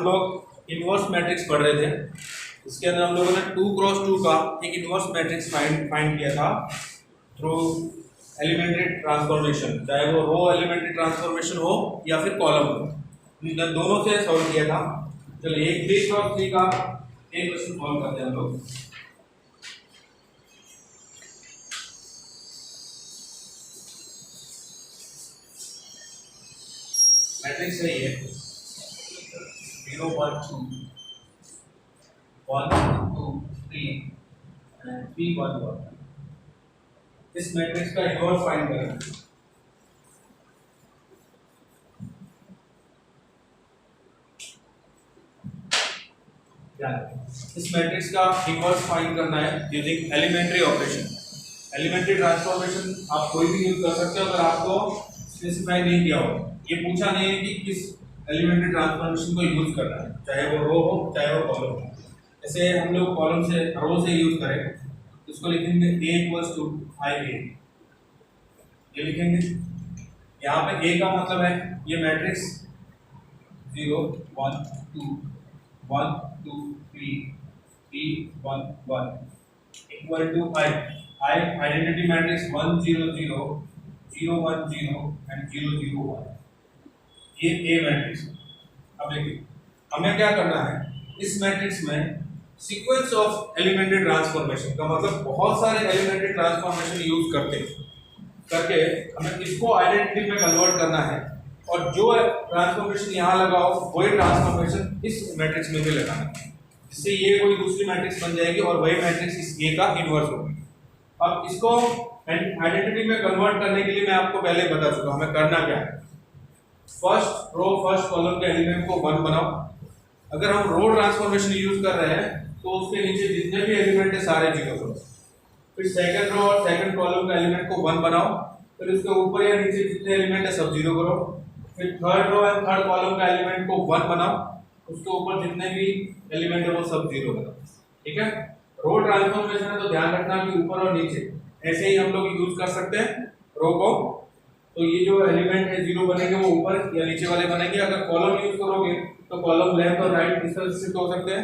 हम लोग inverse matrix पढ़ रहे थे। इसके अंदर हम लोगों ने 2x2 का एक इनवर्स मैट्रिक्स फाइंड किया था थ्रू एलिमेंट्री ट्रांसफॉर्मेशन, चाहे वो रो एलिमेंट्री ट्रांसफॉर्मेशन हो या फिर कॉलम हो, इन दोनों से सॉल्व किया था। चलिए एक 3x3 का एक क्वेश्चन सॉल्व करते हैं हम लोग। मैट्रिक्स है ये 0 1 2 1 2 3 and 3 1 1। इस मैट्रिक्स का इनवर्स फाइंड करना है। इस मैट्रिक्स का इनवर्स फाइंड करना है using elementary operation. Elementary transformation आप कोई भी यूज कर सकते हो अगर आपको स्पेसिफाई नहीं किया हो। ये पूछा नहीं है कि किस एलिमेंट्री ट्रांसफॉर्मेशन को यूज करना है, चाहे वो रो हो चाहे वो कॉलम हो। जैसे हम लोग कॉलम से रो से यूज करें तो इसको लिखेंगे a equals to i a, ये लिखेंगे। यहाँ पे a का मतलब है ये matrix 0 1 2 1 2 3 3 1 1 equal to i identity matrix 1 0 0 0 1 0 and 0 0 1, ये ए मैट्रिक्स। अब देखिए हमें क्या करना है, इस मैट्रिक्स में सीक्वेंस ऑफ एलिमेंट्री ट्रांसफॉर्मेशन का मतलब बहुत सारे एलिमेंट्री ट्रांसफॉर्मेशन यूज करके हमें इसको आइडेंटिटी में कन्वर्ट करना है, और जो ट्रांसफॉर्मेशन यहाँ लगाओ वही ट्रांसफॉर्मेशन इस मैट्रिक्स में भी लगाना है, जिससे ये कोई दूसरी मैट्रिक्स बन जाएगी और वही मैट्रिक्स इस ए का इनवर्स होगी। अब इसको आइडेंटिटी में कन्वर्ट करने के लिए मैं आपको पहले बता चुका हमें करना क्या है। फर्स्ट रो फर्स्ट कॉलम के एलिमेंट को 1 बनाओ। अगर हम रो ट्रांसफॉर्मेशन यूज कर रहे हैं तो उसके नीचे जितने भी एलिमेंट है सारे 0 करो। फिर सेकंड रो और सेकंड कॉलम का एलिमेंट को 1 बनाओ, फिर उसके ऊपर या नीचे जितने एलिमेंट है सब 0 करो। फिर third row and third column का एलिमेंट को 1 बनाओ, उसके ऊपर जितने भी एलिमेंट है वो सब 0 करो। ठीक है, रो ट्रांसफॉर्मेशन है तो ध्यान रखना कि ऊपर और नीचे ऐसे ही हम लोग यूज कर सकते हैं रो को। तो ये जो एलिमेंट है 0 बनेंगे वो ऊपर या नीचे वाले बनेंगे। अगर कॉलम यूज करोगे तो कॉलम लेफ्ट और राइट इस तरह से शिफ्ट हो सकते हैं,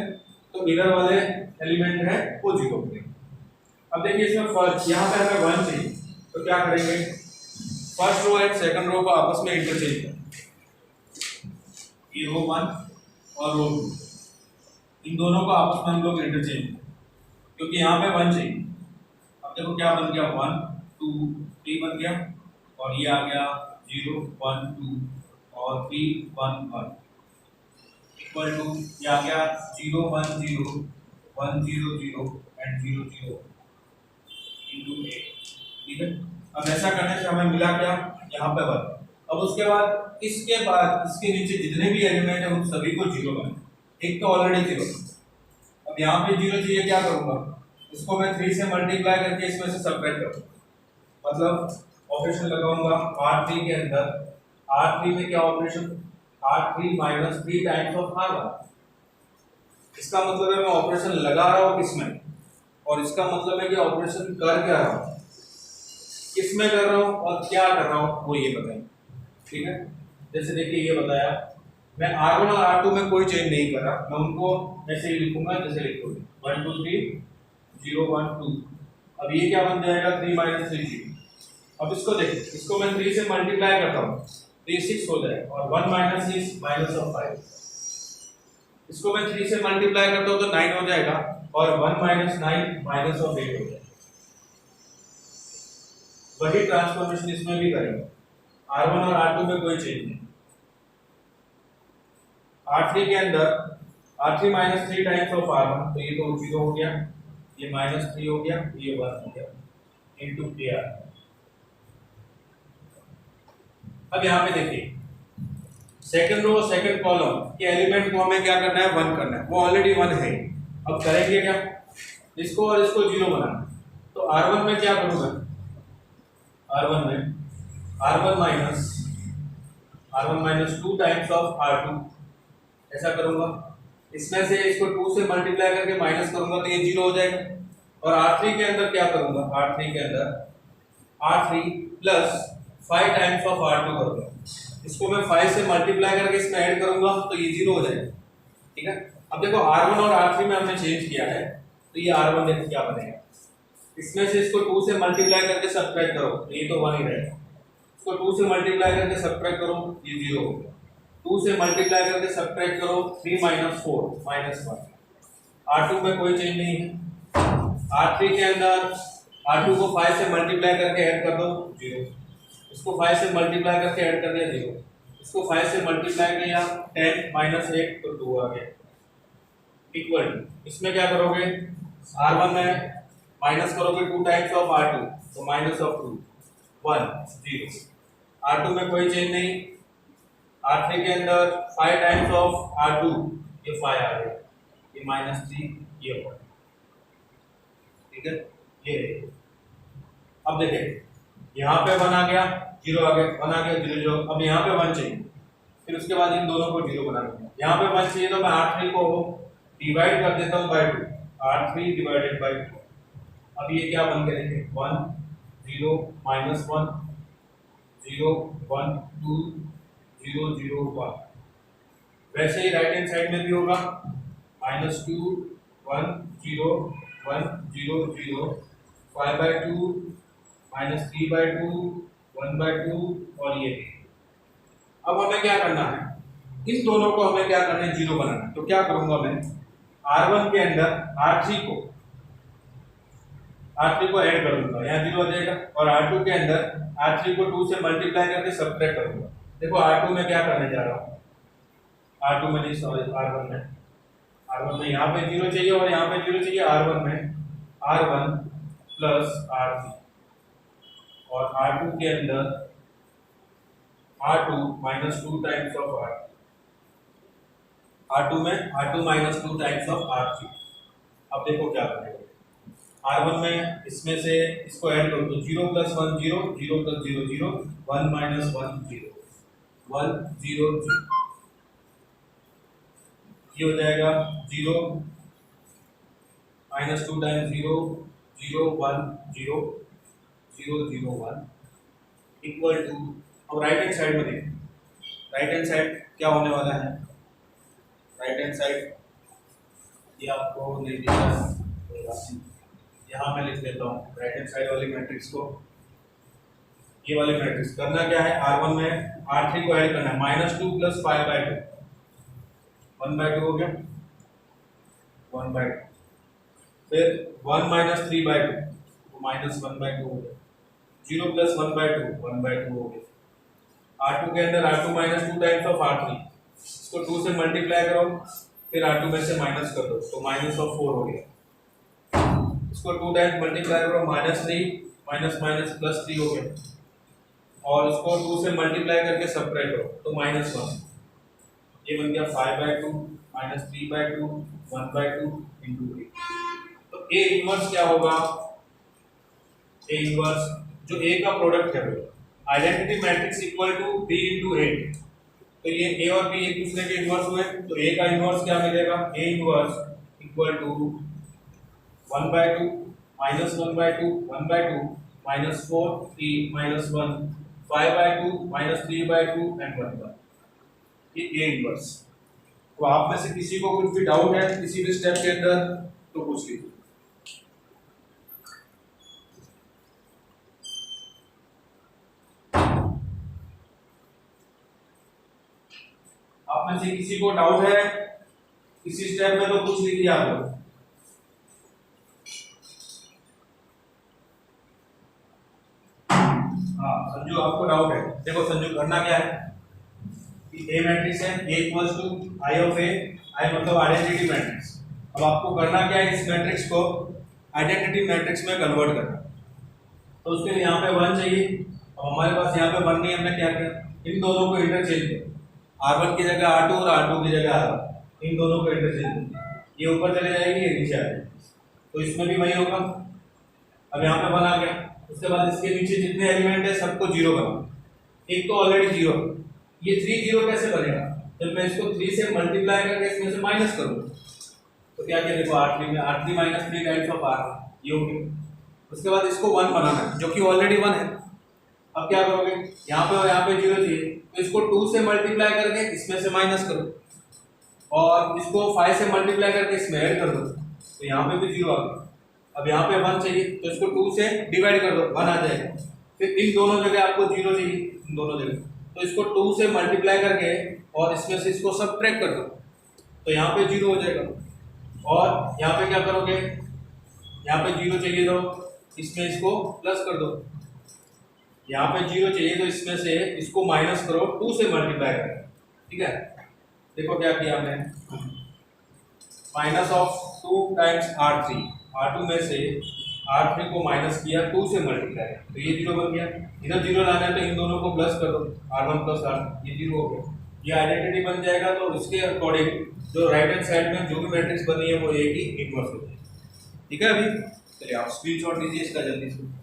तो इधर वाले एलिमेंट है वो 0 बनेंगे। अब देखिए इसमें फर्स्ट यहाँ पे हमें 1 चाहिए, तो क्या करेंगे, first row and second row को आपस में इंटरचेंज करें। ये रो 1 और रो 2 इन दोनों को आपस में हम लोग इंटरचेंज करें, क्योंकि यहाँ पे 1 चाहिए। अब देखो क्या बन गया, 1 2 3 बन गया, और ये आ गया 0 1 2 और 3 1 1 इक्वल टू ये आ गया 0 1 0 1 0 0 एंड 0 0 इनटू a। ठीक है, अब ऐसा करने से हमें मिला क्या, यहाँ पे 1। अब उसके बाद इसके नीचे जितने भी एलिमेंट है उन सभी को 0 बनाए। एक तो ऑलरेडी 0, अब यहाँ पे 0 चाहिए, क्या करूँगा, इसको मैं 3 से मल्टीप्लाई करके इसमें से सबट्रैक्ट करूँगा, मतलब ऑपरेशन लगाऊंगा R3 के अंदर। R3 में क्या operation, R3 minus 3 times of R1। इसका मतलब है मैं ऑपरेशन लगा रहा हूँ किसमें, और इसका मतलब है कि ऑपरेशन कर क्या रहा हूँ, किसमें कर रहा हूँ और क्या कर रहा हूँ वो ये बताएं। ठीक है, जैसे देखिए ये बताया मैं R1 और R2 में कोई चेंज नहीं कर रहा, मैं उनको ऐसे ही लिखूंगा जैसे लिखोगे 1 2 3 0 1 2। अब ये क्या बन जाएगा, 3 माइनस 3 0। अब इसको देखिए, इसको मैं 3 से मल्टीप्लाई करता हूँ तो ये 6 हो जाएगा, और 1 माइनस 6 माइनस ऑफ 5। इसको मैं 3 से मल्टीप्लाई करता हूँ तो 9 हो जाएगा, और 1 माइनस 9 माइनस ऑफ 8 हो जाएगा। वही ट्रांसफॉर्मेशन इसमें भी करेंगे, R1 और R2 में कोई चेंज नहीं। R3 के अंदर R3 minus 3 times of R1, तो ये तो 0 हो गया, ये माइनस 3 हो गया, ये 1 हो गया इनटू AR। अब यहाँ पे देखिए सेकंड रो सेकंड कॉलम के एलिमेंट को हमें क्या करना है, 1 करना है, वो ऑलरेडी 1 है। अब करेंगे क्या, इसको और इसको 0 बनाना। तो R1 में क्या करूँगा, R1 में R1 minus 2 times of R2 ऐसा करूँगा। इसमें से इसको 2 से मल्टीप्लाई करके माइनस करूँगा तो ये 0 हो जाएगा। और R3 के अंदर क्या करूँगा, R3 के अंदर R3 plus 5 times of R2 करूँगा। इसको मैं 5 से मल्टीप्लाई करके इसमें ऐड करूँगा तो ये 0 हो जाएगा। ठीक है। अब देखो R1 और R3 में हमने चेंज किया है, तो ये R1 देखो क्या बनेगा, इसमें से इसको 2 से मल्टीप्लाई करके सब्ट्रैक्ट करो तो ये तो 1 ही रहेगा, इसको 2 से मल्टीप्लाई करके सब्ट्रैक्ट करो ये 0 हो गया, 2 से मल्टीप्लाई करके सब्ट्रैक्ट करो 3 - 4 -1। R2 में कोई चेंज नहीं है। R3 के अंदर R2 को 5 से मल्टीप्लाई करके ऐड कर दो 0, इसको 5 से मल्टीप्लाई करके ऐड कर दिया 0, इसको 5 से मल्टीप्लाई किया 10 - 1 तो 2 आ गया, इक्वल इसमें क्या करोगे, R1 में माइनस करोगे 2 टाइम्स ऑफ R2 तो माइनस ऑफ 2 1 0, R2 में कोई चेंज नहीं, R3 के अंदर 5 टाइम्स ऑफ R2 ये 5 आ गया, ये -3 ये हो, ठीक है। ये अब देखें यहाँ पे 1 आ गया 0 आ गया, 1 आ गया 0 0, अब यहाँ पे 1 चाहिए, फिर उसके बाद इन दोनों को 0 बना दूंगा, यहाँ पे 1 चाहिए तो मैं R3 को डिवाइड कर देता हूँ बाय 2, R3 डिवाइडेड बाय 2। अब ये क्या बन के देखें 1 0 -1 0 1 2 0 0 1, वैसे ही राइट हैंड साइड में भी होगा -2 1 0 1 0 0 5/2 -3/2 1/2 और ये। अब हमें क्या करना है, इन दोनों को हमें क्या करना है 0 बनाना है, तो क्या करूंगा मैं R1 के अंदर R3 को ऐड कर दूंगा, यहाँ 0 आ जाएगा, और R2 के अंदर R3 को 2 से मल्टीप्लाई करके सब्ट्रैक्ट करूंगा। देखो R2 में क्या करने जा रहा हूँ, R2 में नहीं सॉरी R1 में यहाँ पे 0 चाहिए और यहाँ पे 0 चाहिए, R1 में R1 प्लस R3 और R2 के अंदर R2 -2 टाइम्स ऑफ R2 में R2 -2 टाइम्स ऑफ R3। अब देखो क्या करेगा, R1 में इसमें से इसको ऐड करो तो 0 + 1 0 0 + 0 0 1 - 1 0 1 0 0, ये हो जाएगा 0 -2 टाइम्स 0 0 1 0 0 0 1 इक्वल टू, अब राइट हैंड साइड में देखिए, राइट हैंड साइड क्या होने वाला है, राइट हैंड साइड ये आपको नहीं दिख रहा है, यहाँ मैं लिख देता हूँ राइट हैंड साइड वाली मैट्रिक्स को, ये वाली मैट्रिक्स करना क्या है, R1 में R3 को ऐड करना है -2 + 5/2 1/2 हो गया 1/2, फिर 1 - 3/2 तो -1/2 हो गया, 0 + 1/2 1/2 हो गया, R2 के अंदर R2 -2 टाइम्स ऑफ R3, इसको 2 से मल्टीप्लाई करो फिर R2 में से माइनस कर दो तो -4 हो गया, इसको 2 टाइम्स मल्टीप्लाई करो -3 - +3 हो गया, और इसको 2 से मल्टीप्लाई करके सब्ट्रैक्ट करो तो -1, ये बन गया 5/2 -3/2 1/2 × 8। तो A इनवर्स क्या होगा, A इनवर्स जो A का प्रोडक्ट है वो identity matrix equal to B × 8, तो ये A और B एक दूसरे के इनवर्स हुए, तो A का इनवर्स क्या मिलेगा, A inverse equal to 1/2 -1/2 1/2 -4 3 -1 5/2 -3/2 and 1/2, ये A इनवर्स। तो आप में से किसी को कुछ भी डाउट है किसी भी स्टेप के अंदर तो पूछ लीजिए। आप में से किसी को डाउट है किसी स्टेप में तो पूछ लीजिए आप लोग। हाँ संजू आपको डाउट है, देखो संजू करना क्या है कि A मैट्रिक्स है A = I of A, I मतलब आइडेंटिटी मैट्रिक्स। अब आपको करना क्या है, इस मैट्रिक्स को आइडेंटिटी मैट्रिक्स में कन्वर्ट करना, तो उसके लिए यहाँ पे 1 चाहिए, अब हमारे पास यहाँ पे 1 नहीं, हमने क्या किया इन दोनों को इंटरचेंज किया, R1 की जगह R2 और R2 की जगह R1, इन दोनों को इंटरचेंज किया, ये ऊपर चले जाएगी ये नीचे आ जाएगी, तो इसमें भी वही होगा। अब यहाँ पे 1 आ गया, उसके बाद इसके नीचे जितने एलिमेंट है सबको 0 बनाओ, एक तो ऑलरेडी 0, ये 3 0 कैसे बनेगा, जब मैं इसको 3 से मल्टीप्लाई करके इसमें से माइनस करूंगा तो क्या क्या देखो R3 में R3 - 3 टाइम्स ऑफ R, ये हो गया। उसके बाद इसको 1 बनाना है जो कि ऑलरेडी 1 है, अब क्या करोगे यहाँ पे और यहाँ पे 0 चाहिए तो इसको 2 से मल्टीप्लाई करके इसमें से माइनस करो, और इसको 5 से मल्टीप्लाई करके इसमें ऐड कर दो तो यहाँ पे भी 0 आ गया। अब यहाँ पे 1 चाहिए तो इसको 2 से डिवाइड कर दो 1 आ जाएगा। फिर इन दोनों जगह आपको 0 चाहिए, इन दोनों जगह, तो इसको 2 से मल्टीप्लाई करके और इसमें से इसको सबट्रैक्ट कर दो तो यहाँ पे 0 हो जाएगा। और यहाँ पे क्या करोगे, यहाँ पे 0 चाहिए तो इसमें इसको प्लस कर दो, यहाँ पे 0 चाहिए तो इसमें से इसको माइनस करो 2 से मल्टीप्लाई करो। ठीक है, देखो क्या किया हमने, minus of 2 times R3, R2 में से R3 को माइनस किया 2 से मल्टीप्लाई तो ये 0 बन गया। इधर 0 लाना है तो इन दोनों को प्लस कर दो, R1 प्लस R, ये 0 हो गया। ये आइडेंटिटी बन जाएगा। तो इसके अकॉर्डिंग जो राइट हैंड साइड में जो भी मैट्रिक्स बनी है वो A की इनवर्स हो जाएगी। ठीक है, अभी चलिए आप स्क्रीनशॉट लीजिए इसका जल्दी से।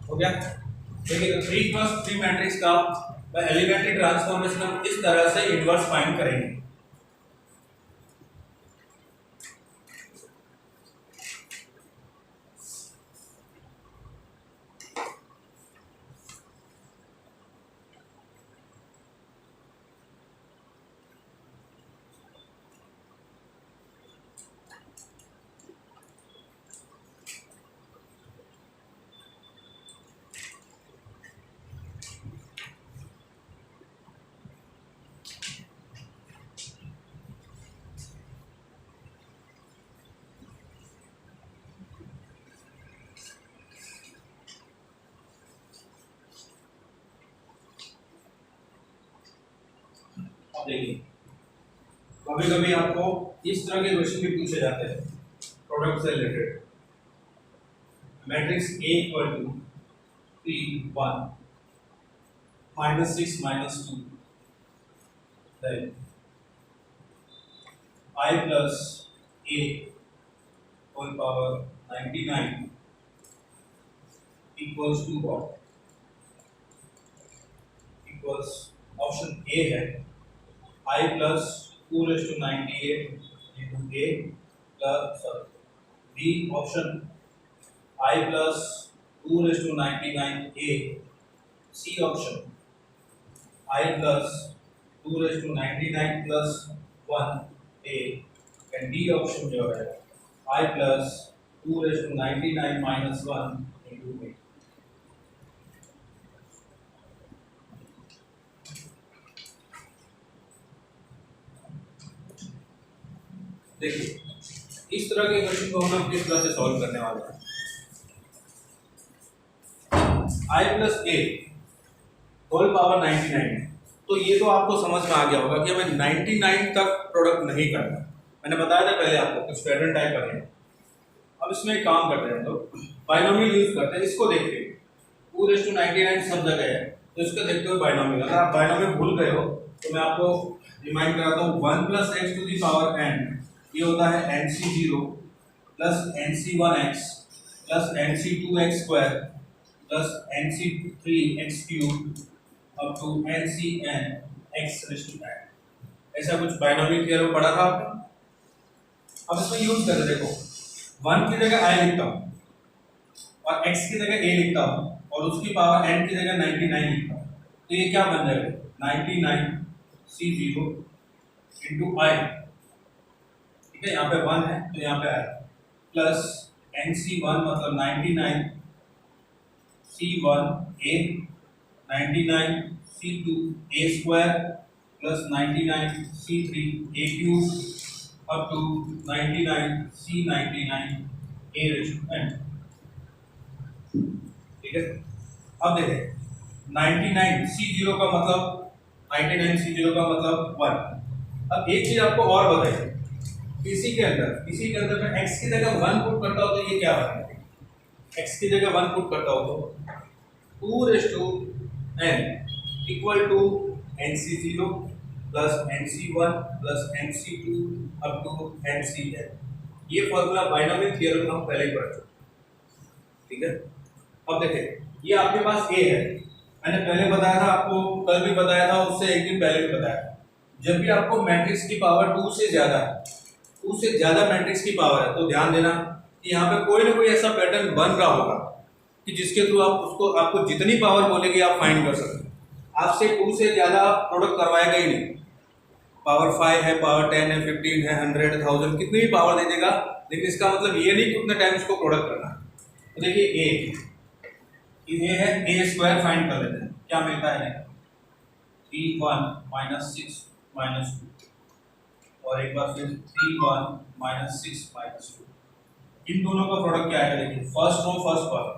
हो गया। देखिए 3x3 मैट्रिक्स का एलिमेंट्री ट्रांसफॉर्मेशन हम इस तरह से इनवर्स फाइंड करेंगे। देखिए कभी कभी आपको इस तरह के क्वेश्चन भी पूछे जाते हैं प्रोडक्ट से related. Matrix A equal to 3 1 -6 -2 then I plus A whole power 99 equals to what? Equals option A है I plus 2 raised to 98 into A plus B option I plus 2 raised to 99 A, C option I plus 2 raised to 99 plus 1 A, and D option जो है I plus 2 raised to 99 minus 1 into A। देखिए इस तरह के question को हम किस तरह से सॉल्व करने वाले हैं। I plus A whole power 99 है, तो ये तो आपको समझ में आ गया होगा कि हमें 99 तक प्रोडक्ट नहीं करना। मैंने बताया था पहले आपको कुछ पैटर्न टाइप बने। अब इसमें एक काम करते हैं, तो बाइनोमियल यूज करते हैं। इसको देखते हैं 2 raised to 99 सब जगह है, तो इसको देखते हुए बाइनोमियल, अगर आप बाइनोमियल भूल गए हो तो मैं आपको रिमाइंड कराता हूँ। 1 plus x to the power n ये होता है nc0 plus nc1x plus nc2x square plus nc3x cube up to ncn x raised to n। ऐसा कुछ बाइनोमियल थ्योरम पढ़ा था आपने। अब इसमें यूज करते देखो 1 की जगह i लिखता हूँ और x की जगह a लिखता हूँ और उसकी पावर n की जगह 99 लिखता हूँ, तो ये क्या बन जाएगा 99c0 into i। ठीक है, यहाँ पे 1 है तो यहाँ पे i प्लस nc1 मतलब 99 c1 a 99 c2 a square plus 99 C3 A cube up to 99 C99 A raised to n। ठीक है, अब देखें 99 C0 का मतलब 99 C0 का मतलब 1। अब एक चीज आपको और बताइए, इसी के अंदर मैं x की जगह 1 पुट करता हूं तो ये क्या बनेगा? x की जगह 1 पुट करता हूं तो 2 raise to n equal to nc0 plus nc1 plus nc2 up to ncn। ये फॉर्मूला बाइनोमियल थ्योरम हम पहले ही पढ़ चुके हैं। ठीक है, अब देखें ये आपके पास a है, मैंने पहले बताया था आपको, कल भी बताया था, उससे एक दिन पहले भी बताया था, जब भी आपको मैट्रिक्स की पावर 2 से ज्यादा मैट्रिक्स की पावर है तो ध्यान देना कि यहाँ पे कोई ना कोई ऐसा पैटर्न बन रहा होगा कि जिसके थ्रू आप उसको, आपको जितनी पावर बोलेगी आप फाइंड कर सकते हैं। आपसे 2 से ज्यादा प्रोडक्ट करवाएगा ही नहीं, पावर 5 है, पावर 10 है, 15 है, 100, 1000 कितनी भी पावर दे देगा, लेकिन इसका मतलब ये नहीं कि उतने टाइम उसको प्रोडक्ट करना है। तो देखिए ये है a स्क्वायर, फाइंड कर लेते हैं क्या मिलता है। 3 1 माइनस 6 माइनस 2 और एक बार फिर 3 1 माइनस 6 माइनस 2, इन दोनों का प्रोडक्ट क्या है देखिए, first row first column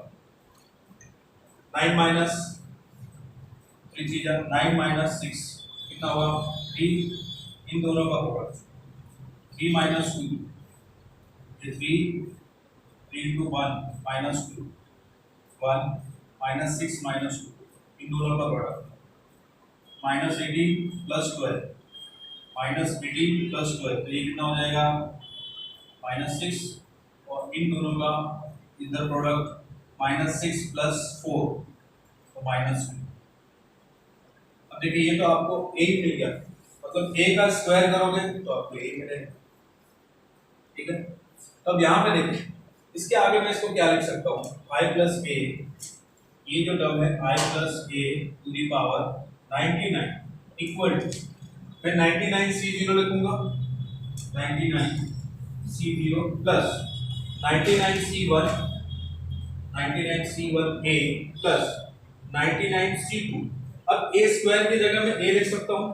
9 minus 3 3 9 minus 6 कितना हुआ 3, इन दोनों का प्रोडक्ट 3 माइनस 2 ये 3 into 1 माइनस 2 1 माइनस 6 माइनस 2, इन दोनों का product minus 18 plus 12 minus 18 plus 12, तो ये कितना हो जाएगा माइनस 6, और इन दोनों का इधर प्रोडक्ट माइनस 6 प्लस 4 तो माइनस 2। अब देखिए ये तो आपको a ही मिल गया, मतलब a का स्क्वायर करोगे तो आपको a मिलेगा। ठीक है, अब यहाँ पे देखिए इसके आगे मैं इसको क्या लिख सकता हूँ, i प्लस a, ये जो टर्म है i plus a to the power 99 equal to, मैं 99 C0 लिखूंगा, 99 C0 plus 99 C1 a plus 99 C2। अब a स्क्वायर की जगह में a लिख सकता हूँ,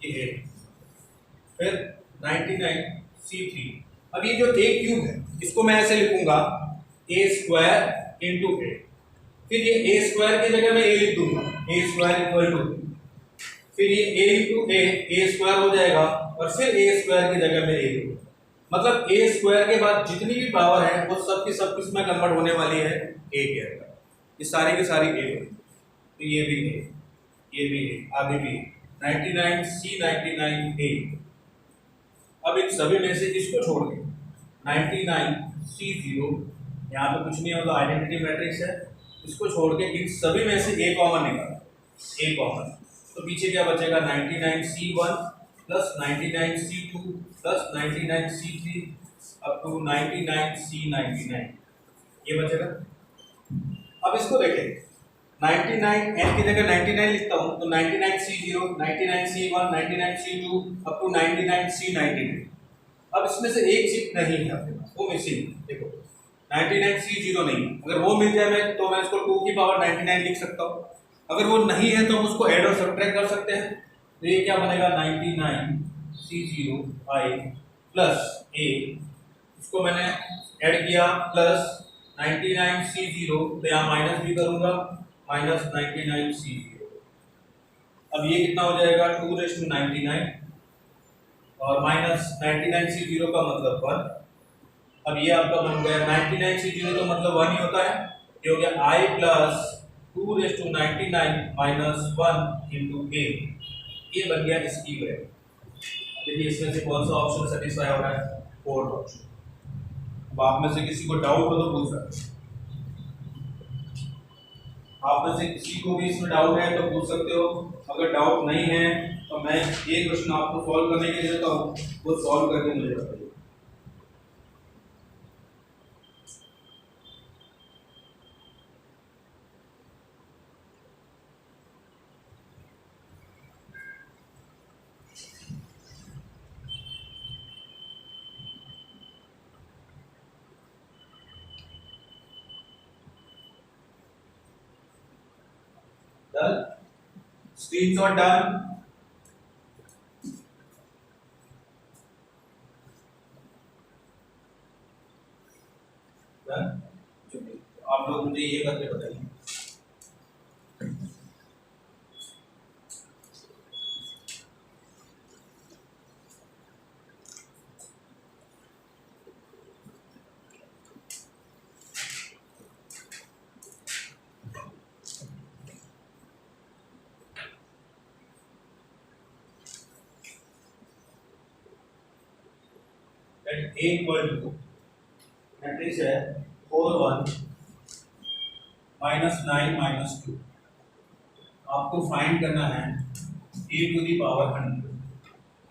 ये a, फिर 99 C3। अब ये जो a क्यूब है इसको मैं ऐसे लिखूंगा a स्क्वायर इंटू a, फिर ये a स्क्वायर की जगह में a लिख दूंगा, a स्क्वायर इक्वल टू, फिर ये a इंटू a स्क्वायर हो जाएगा, और फिर a स्क्वायर की जगह में a लिखूंगा, मतलब a स्क्वायर के बाद जितनी भी पावर है वो सब की सब किस में कन्वर्ट होने वाली है a के अंदर, ये सारी की सारी a होगी, तो ये भी a, ये भी a, आगे भी 99 C99 a। अब इन सभी में से इसको छोड़ के 99 C0, यहाँ पे कुछ नहीं होगा, आइडेंटिटी मैट्रिक्स है, इसको छोड़ के इन सभी में से a कॉमन निकाला, a कॉमन, तो पीछे क्या बचेगा 99 C1 plus 99 C2 plus 99 C3 up to 99 C99, ये बचेगा। अब इसको देखें 99 n की जगह 99 लिखता हूं तो 99 C0 99 C1 99 C2 up to 99 C99। अब इसमें से एक चीज नहीं है आपके पास, वो मिसिंग, देखो 99 C0 नहीं, अगर वो मिल जाए मैं तो मैं इसको 2 की पावर 99 लिख सकता हूँ, अगर वो नहीं है तो हम उसको ऐड और सब्ट्रैक्ट कर सकते हैं, तो ये क्या बनेगा 99 C0 i प्लस a, इसको मैंने ऐड किया प्लस 99 C0, तो यहाँ माइनस भी करूंगा, माइनस 99 C0। अब ये कितना हो जाएगा 2 रेज़ टू 99 और माइनस 99 C0 का मतलब 1। अब ये आपका बन गया 99 C0 तो मतलब 1 ही होता है, ये हो गया i plus 2 raise to 99 minus 1 into a, ये बन गया इसकी वैल्यू। देखिए इसमें से कौन सा ऑप्शन सेटिस्फाई हो रहा है, फोर्थ ऑप्शन। अब आप में से किसी को डाउट हो तो पूछ सकते हैं, आप में से किसी को भी इसमें डाउट है तो पूछ सकते हो, अगर डाउट नहीं है तो मैं ये क्वेश्चन आपको सॉल्व करने के लिए देता हूँ, वो सॉल्व करके मुझे बताइए। Done, screenshot done. मुझे ये करके बताइए। A इक्वल टू मैट्रिक्स है 4 1 -9 -2। आपको फाइंड करना है a टू दी पावर 100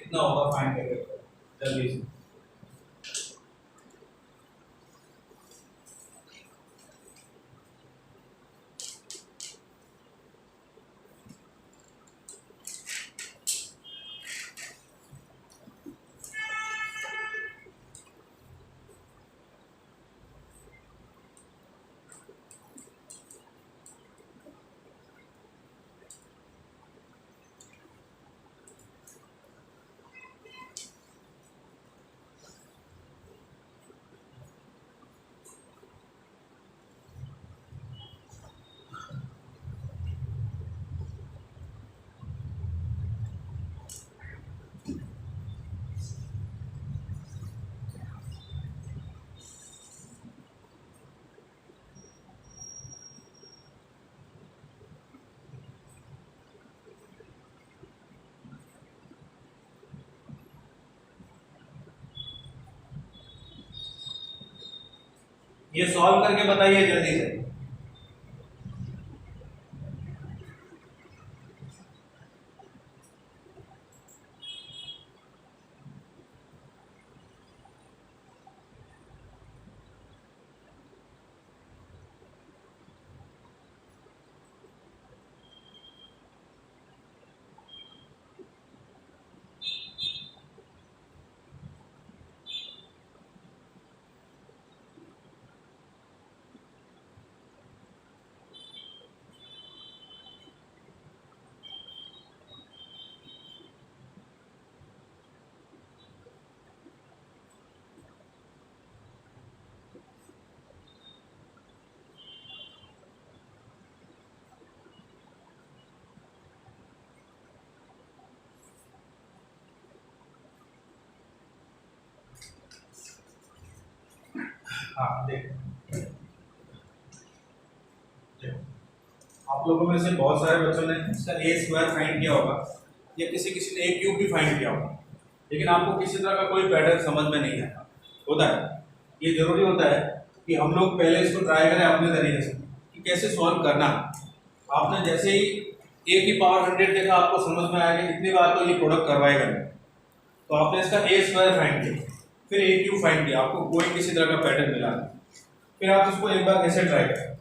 कितना होगा, फाइंड करके जल्दी से। ये सॉल्व करके बताइए जल्दी से। हाँ देखो, आप लोगों में से बहुत सारे बच्चों ने इसका ए स्क्वायर फाइंड किया होगा या किसी किसी ने ए क्यूब भी फाइंड किया होगा, लेकिन आपको किसी तरह का कोई पैटर्न समझ में नहीं आया होता है। ये जरूरी होता है कि हम लोग पहले इसको ट्राई करें अपने तरीके से कि कैसे सॉल्व करना है। आपने जैसे ही ए की पावर 100 देखा, आपको समझ में आया कि इतनी बार तो ये प्रोडक्ट करवाएगा नहीं, तो आपने इसका ए स्क्वायर फाइंड किया, फिर ए क्यूब फाइंड किया, आपको कोई किसी तरह का पैटर्न मिला, फिर आप इसको एक बार कैसे ट्राई करें।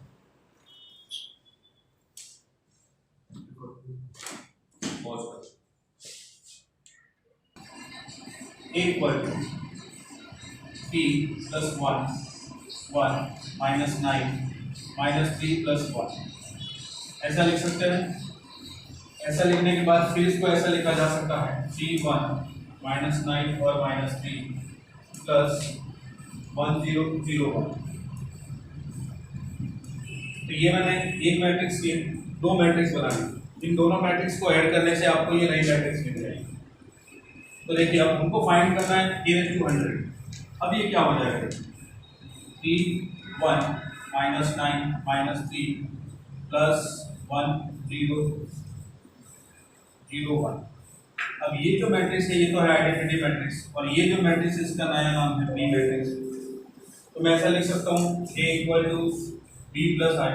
इक्वल टू p + 1 1 -9 -3 + 1 ऐसा लिख सकते हैं। ऐसा लिखने के बाद फिर इसको ऐसा लिखा जा सकता है c1 -9 और -3 + 1 0 0 1। तो ये मैंने एक मैट्रिक्स की दो मैट्रिक्स बना ली, इन दोनों मैट्रिक्स को ऐड करने से आपको ये नई मैट्रिक्स मिल जाएगी। तो देखिए अब हमको फाइंड करना है a/100। अब ये क्या हो जाएगा, c1 -9 -3 + 1 0 0 1। अब ये जो मैट्रिक्स है ये तो है आइडेंटिटी मैट्रिक्स, और ये जो मैट्रिक्स है इसका नया नाम है b मैट्रिक्स। तो मैं ऐसा लिख सकता हूँ a = b + i,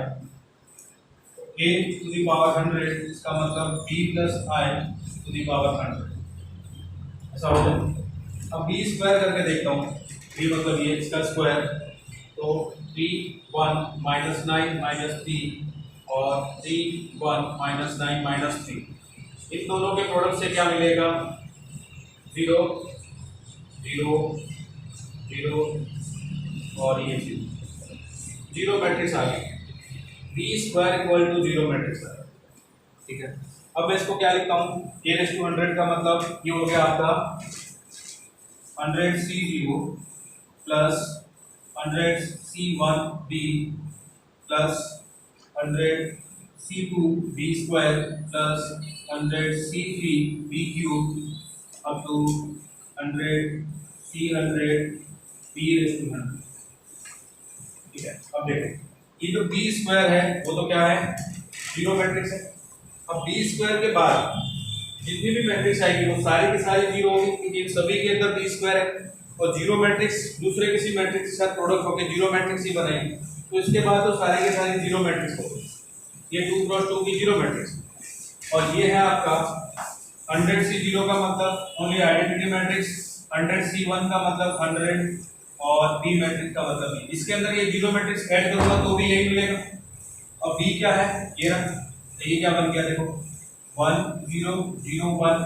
a to the power 100, इसका मतलब b + i to the power 100, ऐसा हो जाए। अब b स्क्वायर करके देखता हूँ, b मतलब ये इसका स्क्वायर, तो 3 1 -9 -3 और 3 1 -9 -3, इन दोनों के प्रोडक्ट से क्या मिलेगा, 0 0 0 और ये 0 मैट्रिक्स आ गई, b स्क्वायर = 0 मैट्रिक्स आ गया। ठीक है, अब मैं इसको क्या लिखता हूँ, a/100 का मतलब ये हो गया आपका 100c0 + 100c1b plus 100 C2 B square plus 100 C3 B cube up to 100 C100 B raise to 100। ठीक है, अब देखें ये जो B स्क्वायर है वो तो क्या है, जीरो मैट्रिक्स है। अब B स्क्वायर के बाद जितनी भी मैट्रिक्स आएगी वो सारी की सारी जीरो होगी क्योंकि इन सभी के अंदर B स्क्वायर है, और जीरो मैट्रिक्स दूसरे किसी मैट्रिक्स के साथ प्रोडक्ट होकर जीरो मैट्रिक्स ही बनेगी, तो इसके बाद तो सारे के सारे जीरो मैट्रिक्स होगी। ये 2 क्रॉस 2 की जीरो मैट्रिक्स, और ये है आपका 100 C0 का मतलब ओनली आइडेंटिटी मैट्रिक्स, 100 C1 का मतलब 100 और B मैट्रिक्स का मतलब B। इसके अंदर ये जीरो मैट्रिक्स ऐड करूंगा तो भी यही मिलेगा। अब B क्या है, ये रहा, तो ये क्या बन गया देखो 1 0 0 1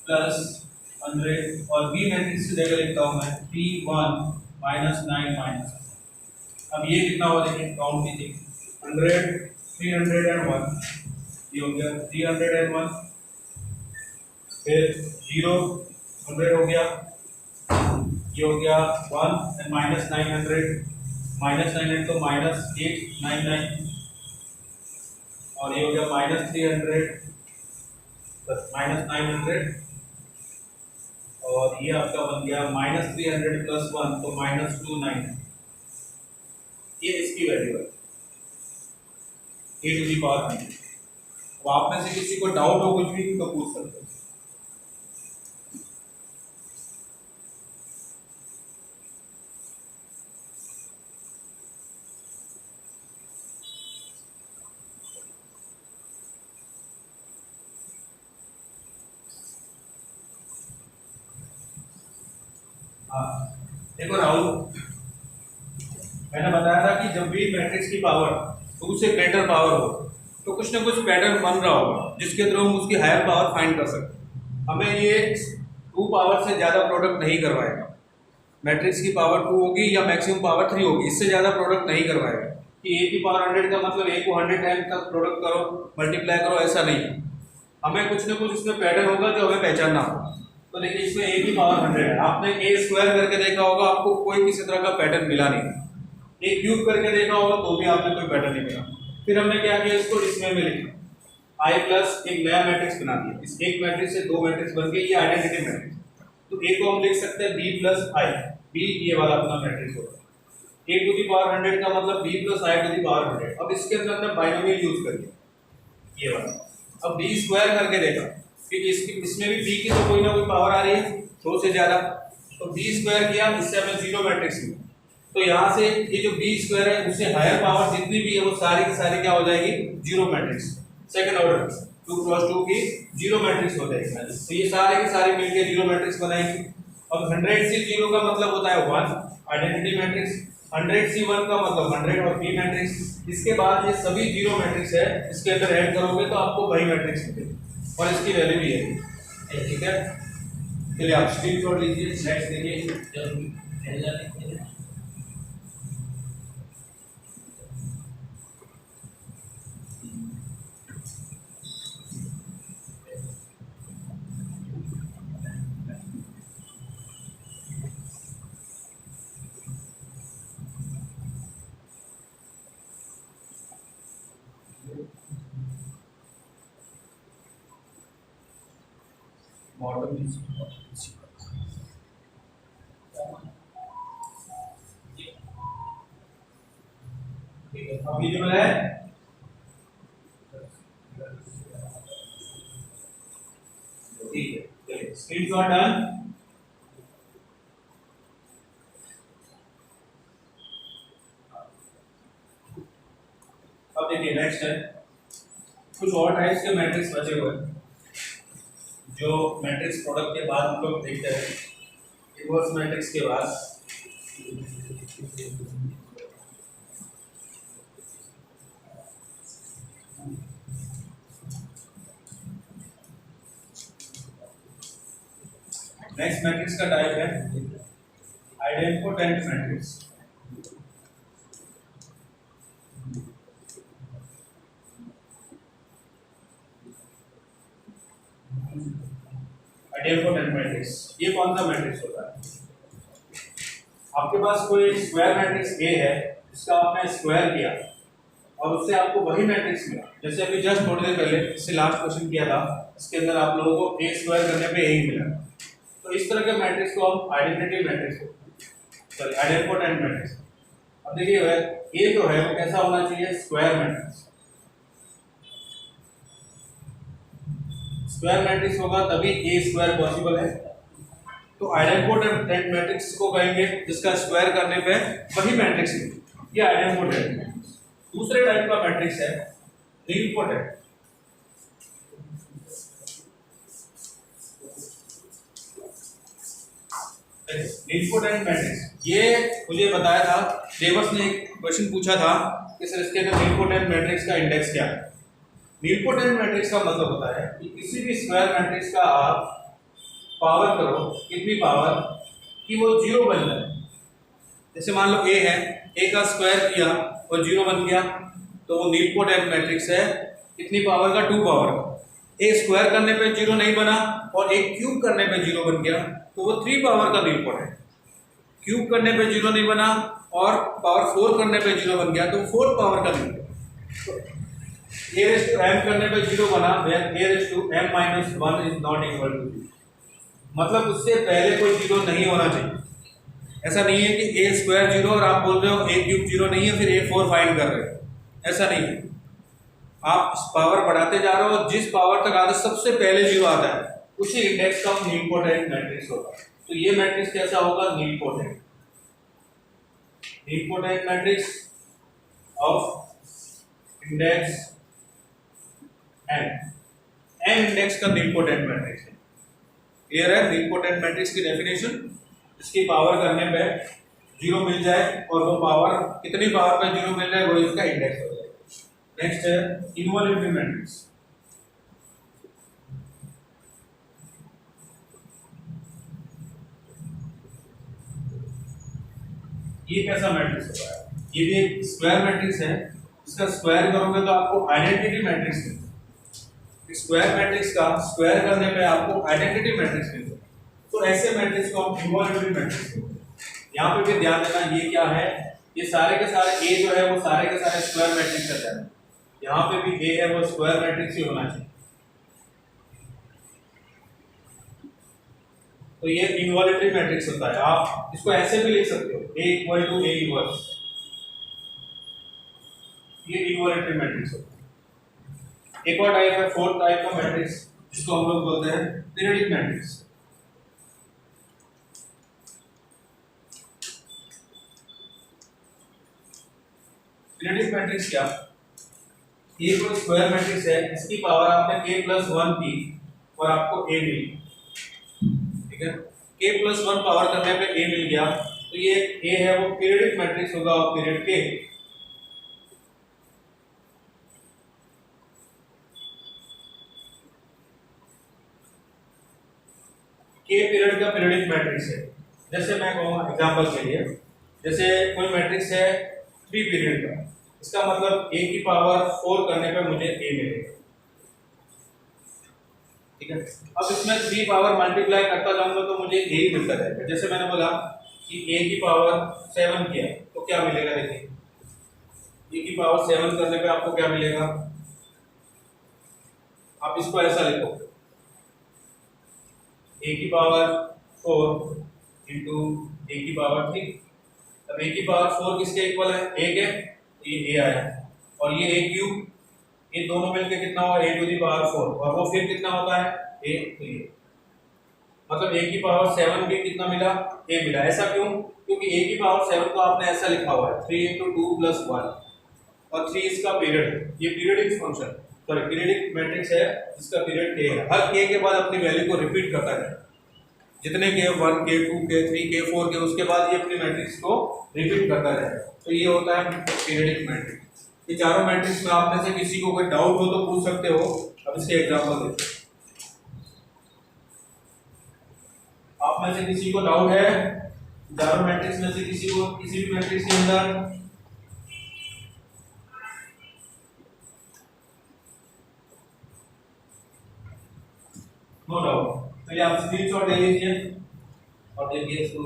प्लस 100, और B मैट्रिक्स की जगह लिखता हूं मैं P1 -9 माइनस। अब ये कितना हुआ देखिए, काउंट कीजिए 100 301, ये हो गया 301, फिर 0 100 हो गया, ये हो गया 1 एंड -900 तो -899, और ये हो गया -300 प्लस -900, और ये आपका बन गया -300 प्लस 1 तो -299। ये इसकी वैल्यू है e⁻9। अब आप में से किसी को डाउट हो कुछ भी तो पूछ सकते हो। देखो राहुल, मैंने बताया था कि जब भी मैट्रिक्स की पावर तो उससे ग्रेटर पावर हो तो कुछ ना कुछ पैटर्न बन रहा होगा जिसके थ्रू हम उसकी हायर पावर फाइंड कर सकते हैं। हमें ये 2 पावर से ज़्यादा प्रोडक्ट नहीं करवाएगा, मैट्रिक्स की पावर 2 होगी या मैक्सिमम पावर 3 होगी, इससे ज़्यादा प्रोडक्ट नहीं करवाएगा कि a की पावर 100 का मतलब a को 100 टाइम तक प्रोडक्ट करो मल्टीप्लाई करो, ऐसा नहीं है। हमें कुछ ना कुछ इसमें पैटर्न होगा जो हमें पहचानना होगा। तो देखिए इसमें a की पावर 100 है, आपने a स्क्वायर करके देखा होगा, आपको कोई किसी तरह का पैटर्न मिला नहीं। a क्यूब करके देखा होगा तो भी आपने कोई पैटर्न नहीं मिला। फिर हमने क्या किया, इसको इसमें में लिखा i प्लस एक नया मैट्रिक्स बना दिया, इस एक मैट्रिक्स से दो मैट्रिक्स बन गए, ये आइडेंटिटी मैट्रिक्स। तो a को हम लिख सकते हैं b प्लस i, b ये वाला अपना मैट्रिक्स होगा। a टू द पावर 100 का मतलब b plus i to the power 100। अब इसके अंदर हमने बाइनोमियल यूज कर लिया ये वाला। अब b स्क्वायर करके देखा क्योंकि इसमें भी b की तो कोई ना कोई पावर आ रही है 2 से ज्यादा, तो b स्क्वायर किया, इससे हमें जीरो मैट्रिक्स मिला। तो यहाँ से ये जो b स्क्वायर है उससे हायर पावर जितनी भी है वो सारी की सारी क्या हो जाएगी, zero matrix, second order 2 cross 2 की जीरो मैट्रिक्स हो जाएगी। तो ये सारे के सारे मिलकर जीरो मैट्रिक्स बनाएंगे। अब 100 से 0 का मतलब होता है 1 आइडेंटिटी मैट्रिक्स, 100 से 1 का मतलब 100 और b मैट्रिक्स। इसके बाद ये सभी जीरो मैट्रिक्स है, इसके अंदर ऐड करोगे तो आपको वही मैट्रिक्स मिलेगा और इसकी वैल्यू भी है। ठीक है, चलिए आप स्क्रीनशॉट लीजिए, नेक्स्ट देखिए। बॉटम अभी जो है ठीक है, चलिए स्क्रीनशॉट डन। अब देखिए नेक्स्ट है कुछ और टाइप्स के मैट्रिक्स बचे हुए हैं जो मैट्रिक्स प्रोडक्ट के बाद हम लोग देखते हैं, इनवर्स मैट्रिक्स के बाद। नेक्स्ट मैट्रिक्स का टाइप है आइडेंटिटी मैट्रिक्स। आइडेंटिटी मैट्रिक्स ये कौन सा मैट्रिक्स होता है, आपके पास कोई स्क्वायर मैट्रिक्स A है जिसका आपने स्क्वायर किया और उससे आपको वही मैट्रिक्स मिला, जैसे अभी जस्ट थोड़ी देर पहले इससे लास्ट क्वेश्चन किया था, इसके अंदर आप लोगों को ए स्क्वायर करने पे ए ही मिला। तो इस तरह के मैट्रिक्स को हम identity matrix, sorry identity matrix. अब देखिए ये जो है वो कैसा होना चाहिए, स्क्वायर मैट्रिक्स। स्क्वायर मैट्रिक्स होगा तभी ए स्क्वायर पॉसिबल है। तो आइडेंटिटी मैट्रिक्स को कहेंगे जिसका स्क्वायर करने पे वही मैट्रिक्स है, ये आइडेंटिटी मैट्रिक्स। दूसरे टाइप का मैट्रिक्स है नीलपोटेंट। नीलपोटेंट मैट्रिक्स ये मुझे बताया था, देवस ने एक क्वेश्चन पूछा था कि सर इसके अंदर नीलपोटेंट मैट्रिक्स का इंडेक्स क्या है। नीलपोटेंट मैट्रिक्स का मतलब होता है कि किसी भी स्क्वायर मैट्रिक्स का आप पावर करो, कितनी पावर कि वो जीरो बन जाए। जैसे मान लो ए है, ए का स्क्वायर किया और जीरो बन गया, तो वो नीलपोटेंट मैट्रिक्स है। कितनी पावर का, 2 पावर का। ए स्क्वायर करने पे जीरो नहीं बना और एक क्यूब करने पे जीरो बन गया, तो वो 3 पावर का नीलपोटेंट। क्यूब करने पे जीरो नहीं बना और पावर 4 करने पे जीरो बन गया, तो 4 पावर का nilpotent. A raise to m करने पे जीरो बना, then a raise to m minus 1 is not equal to 0। मतलब उससे पहले कोई जीरो नहीं होना चाहिए। ऐसा नहीं है कि ए स्क्वायर जीरो और आप बोल रहे हो ए क्यूब जीरो नहीं है फिर ए 4 फाइंड कर रहे हो, ऐसा नहीं है। आप पावर बढ़ाते जा रहे हो, जिस पावर तक आता है सबसे पहले जीरो आता है उसी इंडेक्स का नीलपोटेंट मैट्रिक्स होगा। तो ये मैट्रिक्स कैसा होगा, nilpotent. Nilpotent matrix of index n index का नीलपोटेंट मैट्रिक्स है। क्लियर है नीलपोटेंट मैट्रिक्स की डेफिनेशन? इसकी पावर करने पे जीरो मिल जाए और वो पावर कितनी पावर पे जीरो मिल जाए वो इसका इंडेक्स हो जाए। नेक्स्ट है इनवॉल्यूटरी मैट्रिक्स। ये कैसा मैट्रिक्स होता है, ये भी एक स्क्वायर मैट्रिक्स है। इसका स्क्वायर करोगे तो आपको आइडेंटिटी मैट्रिक्स मिलता है। स्क्वायर मैट्रिक्स का स्क्वायर करने पे आपको आइडेंटिटी मैट्रिक्स मिलता है। तो ऐसे मैट्रिक्स को हम इनवॉल्यूटरी मैट्रिक्स कहते हैं। यहाँ पे भी ध्यान देना, ये क्या है, ये सारे के सारे ए जो है वो सारे के सारे स्क्वायर मैट्रिक्स का है। यहाँ पे भी ए है वो स्क्वायर मैट्रिक्स ही होना चाहिए। तो ये इनवॉल्यूटरी मैट्रिक्स होता है। आप इसको ऐसे भी लिख सकते हो, ए इक्वल टू ए इनवर्स, ये इनवॉल्यूटरी मैट्रिक्स होता है। एक और टाइप है, फोर्थ टाइप का मैट्रिक्स, जिसको हम लोग बोलते हैं पीरियडिक मैट्रिक्स। पीरियडिक मैट्रिक्स क्या, ये कोई स्क्वायर मैट्रिक्स है, इसकी पावर आपने k+1 की और आपको a मिली, ठीक है। k+1 पावर करने पे a मिल गया, तो ये a है वो पीरियडिक मैट्रिक्स होगा और पीरियड k। k पीरियड का पीरियडिक मैट्रिक्स है। जैसे मैं कहूँगा एग्जांपल के लिए, जैसे कोई मैट्रिक्स है 3 पीरियड का, इसका मतलब a की पावर 4 करने पे मुझे a मिलेगा, ठीक है। अब इसमें 3 पावर मल्टीप्लाई करता जाऊंगा तो मुझे a ही मिलता रहेगा। जैसे मैंने बोला कि a की पावर 7 किया तो क्या मिलेगा, देखिए a की पावर 7 करने पे आपको क्या मिलेगा, आप इसको ऐसा लिखो, a की पावर 4 इंटू a की पावर 3। अब a की पावर 4 किसके इक्वल है, a के, तो ये a आया, और ये a क्यूब, ये दोनों मिलके कितना हुआ, a टू दी पावर 4, और वो फिर कितना होता है a, तो ये मतलब a की पावर 7 भी कितना मिला, a मिला। ऐसा क्यों, क्योंकि a की पावर 7 को आपने ऐसा लिखा हुआ है 3 इंटू 2 प्लस 1, और 3 इसका पीरियड है। ये periodic function, sorry periodic matrix है जिसका पीरियड k है। हर k के बाद अपनी वैल्यू को रिपीट करता है, जितने के 1 के 2 के 3 के 4 के, उसके बाद ये अपनी मैट्रिक्स को रिपीट करता रहेगा। तो ये होता है पीरियडिक मैट्रिक्स। ये चारों मैट्रिक्स में आप में से किसी को कोई डाउट हो तो पूछ सकते हो। अब इसके एग्जांपल देखते हैं। आप में से किसी को डाउट है चारों मैट्रिक्स में से किसी को, किसी भी मैट्रिक्स के अंदर? नो डाउट, पहले आप स्क्रीनशॉट ले लीजिए और देखिए इसको।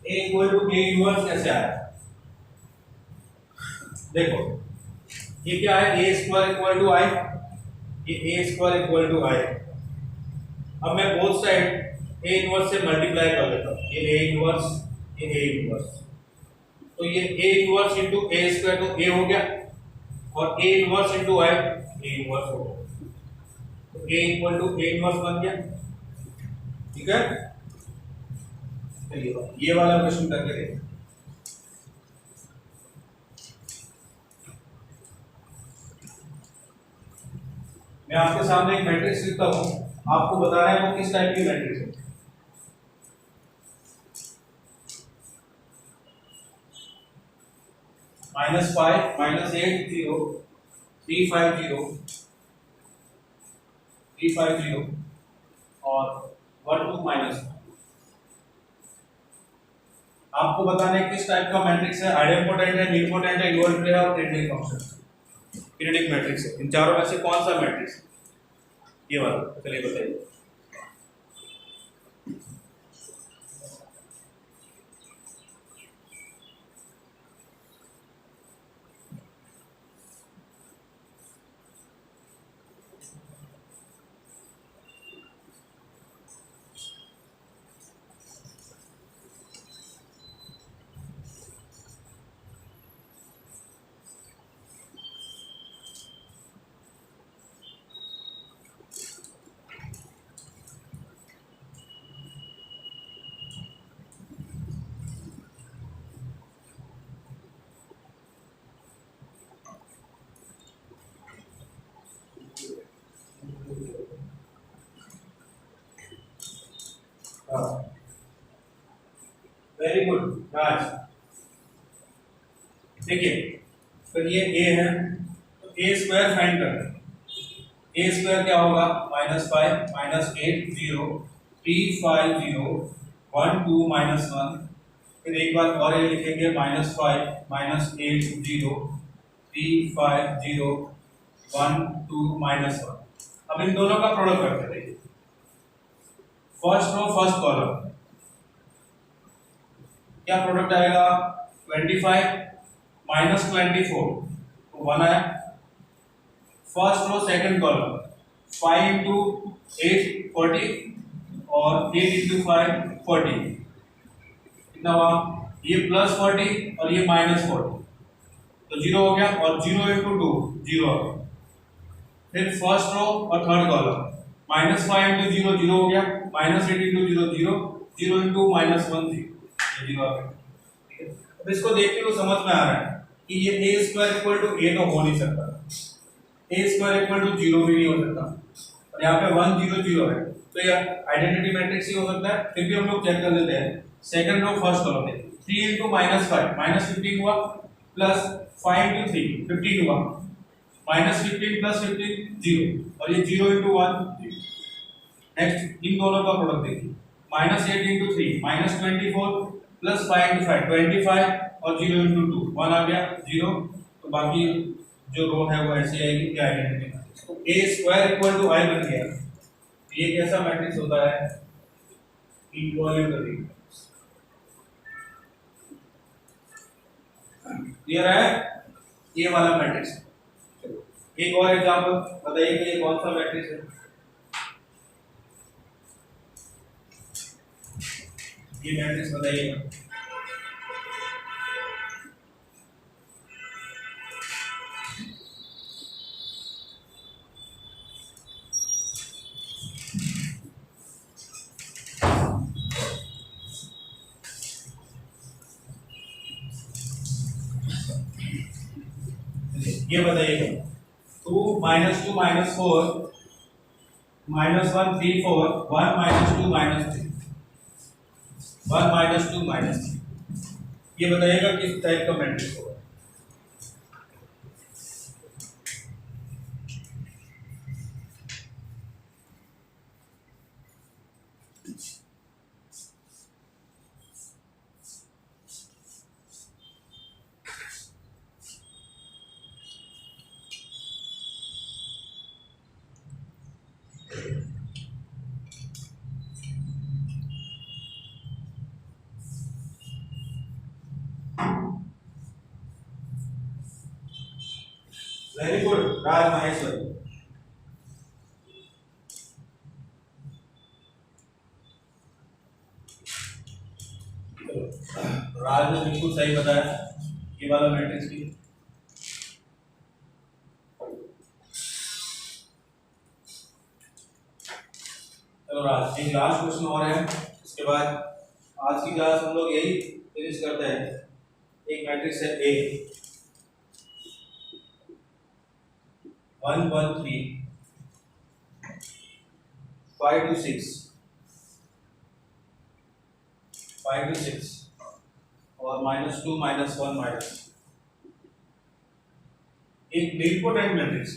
ए इक्वल टू ए इनवर्स कैसे आया? देखो ये क्या है, ए स्क्वायर इक्वल टू आई, ये ए स्क्वायर इक्वल टू आई। अब मैं बोथ साइड ए इनवर्स से मल्टीप्लाई कर लेता हूं, ये ए इनवर्स, ये ए इनवर्स, तो ये A inverse into A square तो ए हो गया, और A inverse into I A inverse हो गया, तो ए इक्वल टू ए इनवर्स बन गया। ठीक है, चलिए ये वाला क्वेश्चन करके देखते हैं। मैं आपके सामने एक मैट्रिक्स लिखता हूं, आपको बताना है वो किस टाइप की मैट्रिक्स है। -5 -8 0 3 5 0 3 5 0 और 1 2 -1। आपको बताना है किस टाइप का मैट्रिक्स है, आइडेम्पोटेंट है, नीलपोटेंट है, इन्वर्टेड है और ट्रिनिटी फंक्शन पीरियडिक मैट्रिक्स है। इन चारों में से कौन सा मैट्रिक्स? ये वाला, चलिए बताइए। वेरी गुड राज। देखिए तो ये a है, तो a स्क्वायर फाइंड करना है। a स्क्वायर क्या होगा? -5 -8 0 3 5 0 1 2 -1। फिर एक बार और ये लिखेंगे -5 -8 0 3 5 0 1 2 -1। अब इन दोनों का प्रोडक्ट करते हैं। फर्स्ट रो फर्स्ट कॉलम, क्या प्रोडक्ट आएगा? 25 -24 तो 1 आया। First row second column 5 into 8 40 और 8 इंटू 5 40, कितना हुआ? ये +40 और ये -40 तो 0 हो गया, और 0 इंटू 2 0 आ गया। फिर फर्स्ट रो और थर्ड कॉलम -5 इंटू 0 0 हो गया, -8 इंटू 0 0 0 इंटू -1 0 0 आ गया। ठीक है, अब इसको देख के तो समझ में आ रहा है कि ये a square equal to a तो हो नहीं सकता, a स्क्वायर इक्वल टू 0 भी नहीं हो सकता, और यहाँ पे 1 0 0 है, तो ये आइडेंटिटी मैट्रिक्स ही हो सकता है। फिर भी हम लोग चेक कर लेते हैं। सेकंड रो फर्स्ट कॉलम में 3 इंटू -5 -15 हुआ, प्लस 5 इंटू 3 15 हुआ, -15 प्लस 15 0, और ये 0 इंटू 1 0। नेक्स्ट इन दोनों का प्रोडक्ट देखिए, -8 इंटू 3 -24 प्लस 5 इंटू 5 25 और 0 इंटू 2 1 आ गया 0। तो बाकी जो रो है वो ऐसे आएगी, क्या आइडेंटिटी मैट्रिक्स। तो a square equal to i बन गया। ये कैसा मैट्रिक्स होता है? इक्वालिटी। क्लियर है? ये वाला मैट्रिक्स। चलो एक और एग्जांपल बताइए कि ये कौन सा मैट्रिक्स है। ये मैट्रिक्स बताइएगा। ये बताइएगा 2 -2 -4 -1 3 4 1 -2 -3 1 -2 -3, ये बताइएगा किस टाइप का मैट्रिक्स होगा। वेरी गुड राज माहेश्वरी। राज ने बिल्कुल सही बताया ये वाला मैट्रिक्स भी। चलो राज, एक लास्ट क्वेश्चन और है, इसके बाद आज की क्लास हम लोग यही फिनिश करते हैं। एक मैट्रिक्स है ए 1 1 3 5 2 6 5 2 6 और -2 -1 माइनस, एक नीलपोटेंट मैट्रिक्स,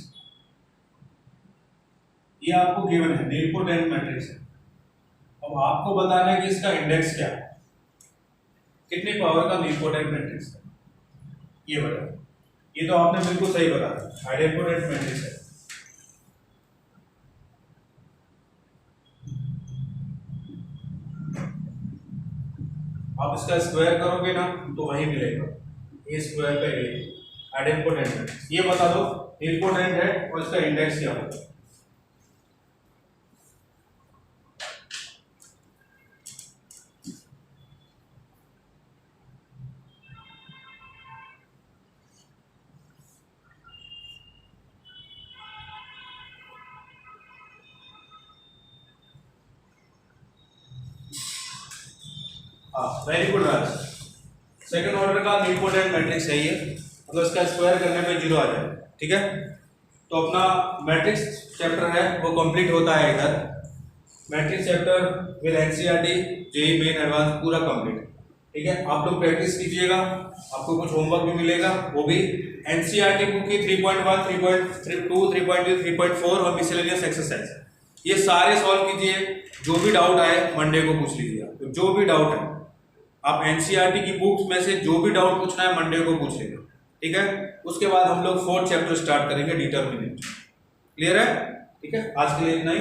ये आपको गिवन है, नीलपोटेंट मैट्रिक्स है। अब आपको बताना है कि इसका इंडेक्स क्या है, कितनी पावर का नीलपोटेंट मैट्रिक्स है, ये बताओ। ये तो आपने बिल्कुल सही बताया, आइडेंपोटेंट मैट्रिक्स है। आप इसका स्क्वायर करोगे ना तो वही मिलेगा, ए स्क्वायर का ए, आइडेंपोटेंट मैट्रिक्स। ये बता दो नीलपोटेंट है और इसका इंडेक्स क्या होगा। वेरी गुड राज, सेकंड ऑर्डर का नीलपोटेंट मैट्रिक्स है ये, मतलब इसका स्क्वायर करने पे 0 आ जाए। ठीक है, तो अपना मैट्रिक्स चैप्टर है वो कंप्लीट होता है इधर। Matrix chapter with NCERT JEE main advance पूरा कंप्लीट। ठीक है, आप लोग प्रैक्टिस कीजिएगा, आपको कुछ होमवर्क भी मिलेगा, वो भी एनसीईआरटी बुक की 3.1 3.2 3.3 3.4 और मिसलेनियस एक्सरसाइज, ये सारे सॉल्व कीजिए। जो भी डाउट आए मंडे को पूछ लीजिए, तो जो भी डाउट है आप एनसीईआरटी की बुक्स में से जो भी डाउट पूछना है मंडे को पूछ लेना। ठीक है, उसके बाद हम लोग 4th चैप्टर स्टार्ट करेंगे, डिटरमिनेंट। क्लियर है? ठीक है, आज के लिए इतना ही।